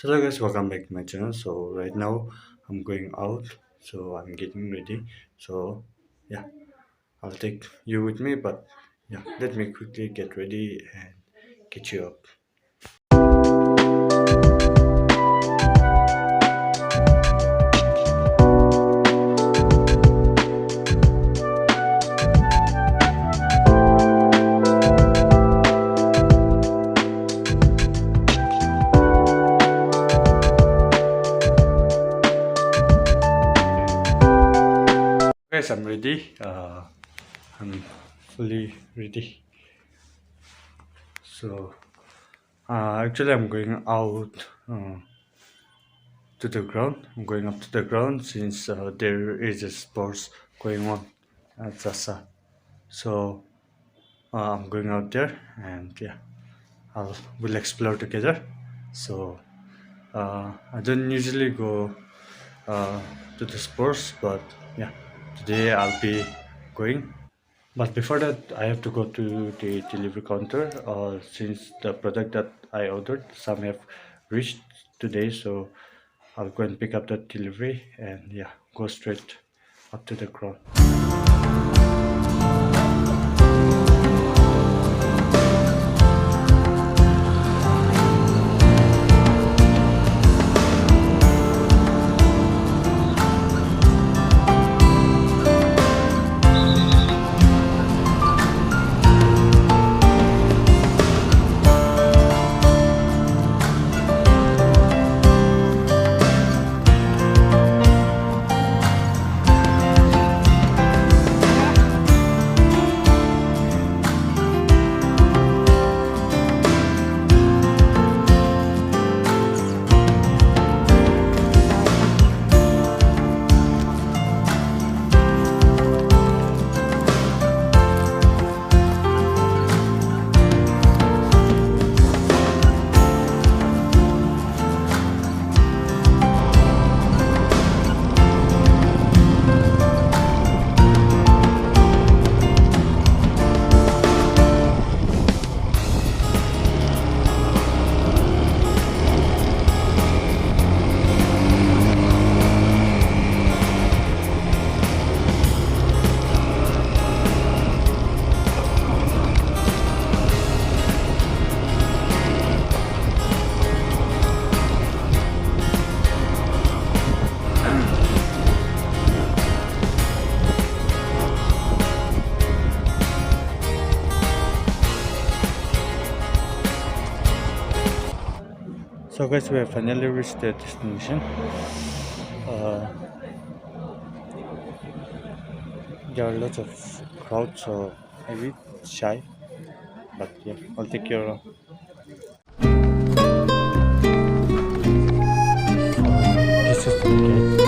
Hello guys, welcome back to my channel. So right now I'm going out, so I'm getting ready. So yeah, I'll take you with me, but yeah, let me quickly get ready and get you up. Guys, I'm ready. I'm fully ready. So actually, I'm going out to the ground. I'm going up to the ground since there is a sports going on at Zasa. So I'm going out there, and yeah, we'll explore together. So I don't usually go uh, to the sports, but yeah, today I'll be going. But before that, I have to go to the delivery counter. Since the product that I ordered, some have reached today, so I'll go and pick up that delivery and yeah, go straight up to the ground. So guys, we have finally reached the destination. Uh, there are lots of crowds, so maybe shy, but yeah, I'll take care of. This is the gate.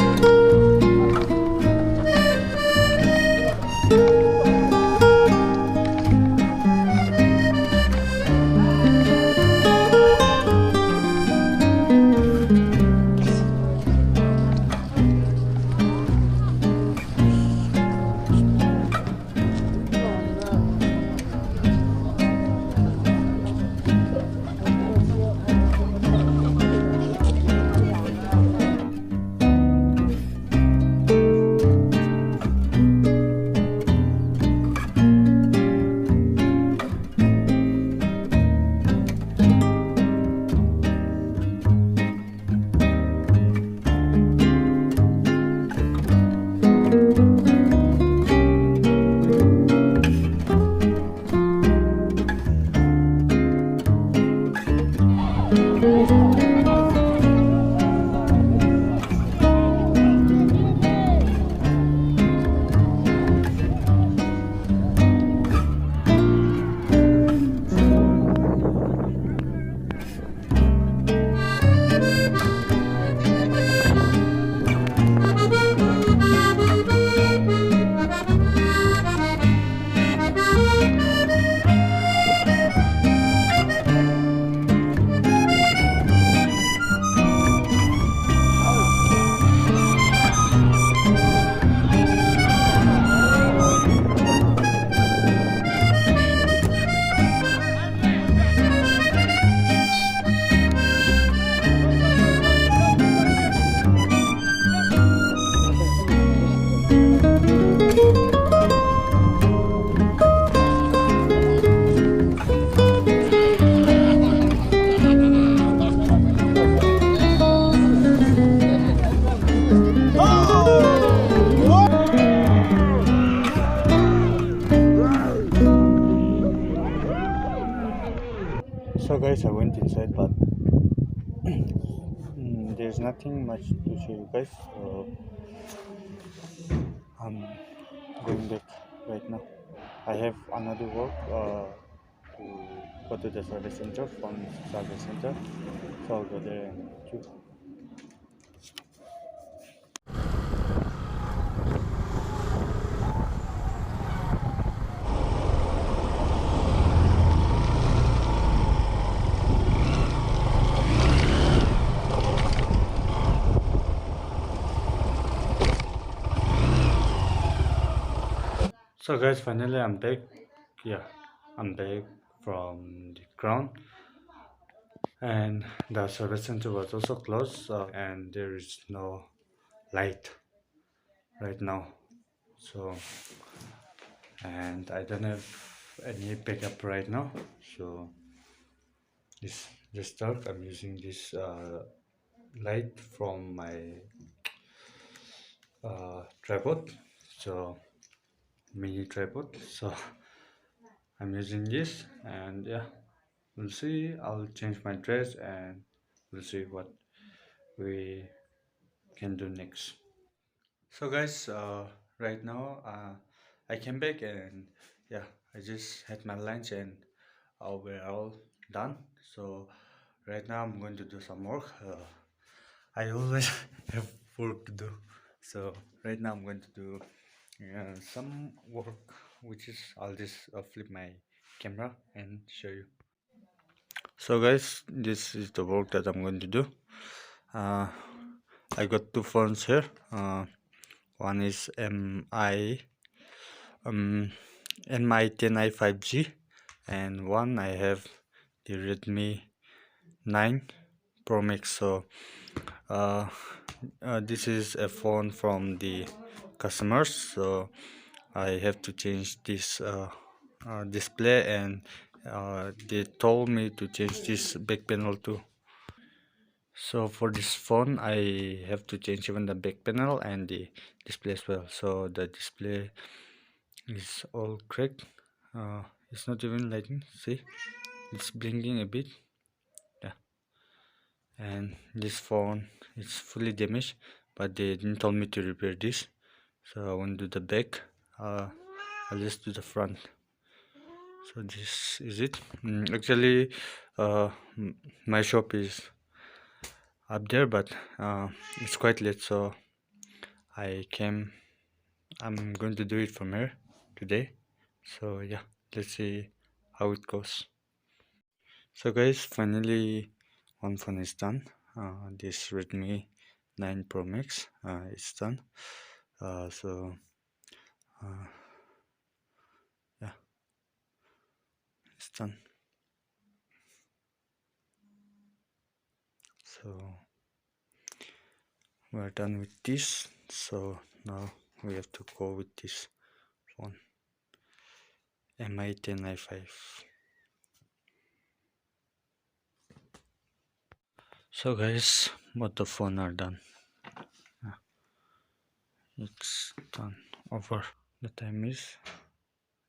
there's nothing much to show you guys. So I'm going back right now. I have another work to go to the service center, from service center. So I'll go there and meet you. So guys, finally I'm back. Yeah, I'm back from the ground, and the service center was also closed, and there is no light right now. So, and I don't have any backup right now. So this dark. I'm using this light from my tripod. So mini tripod. So I'm using this, and yeah, we'll see. I'll change my dress, and we'll see what we can do next. So guys, right now I came back, and yeah, I just had my lunch, and we're all done. So right now I'm going to do some work. I always have work to do. So right now I'm going to do some work, which is I'll just flip my camera and show you. So guys, this is the work that I'm going to do. uh, I got two phones here. One is um, MI 10i 5G, and one I have the Redmi 9 Pro Max. So uh, this is a phone from the customers, so I have to change this display, and they told me to change this back panel too. So for this phone I have to change even the back panel and the display as well. So the display is all cracked. It's not even lighting, see, it's blinking a bit. Yeah, and this phone is fully damaged, but they didn't tell me to repair this. So I want to do the back. I'll just do the front. So this is it. Actually, my shop is up there, but it's quite late, so I came. I'm going to do it from here today. So yeah, let's see how it goes. So guys, finally one phone is done. This Redmi 9 Pro Max is done. So uh, yeah, it's done. So we're done with this. So now we have to go with this phone, MI 10i5. So guys, both the phone are done. It's done. Over. The time is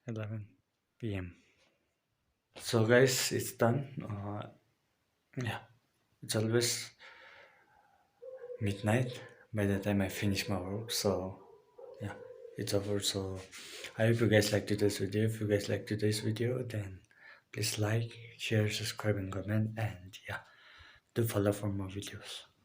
11 p.m. So guys, it's done. Yeah, it's always midnight by the time I finish my work. So yeah, it's over. So I hope you guys like today's video. If you guys like today's video, then please like, share, subscribe, and comment. And yeah, do follow for more videos.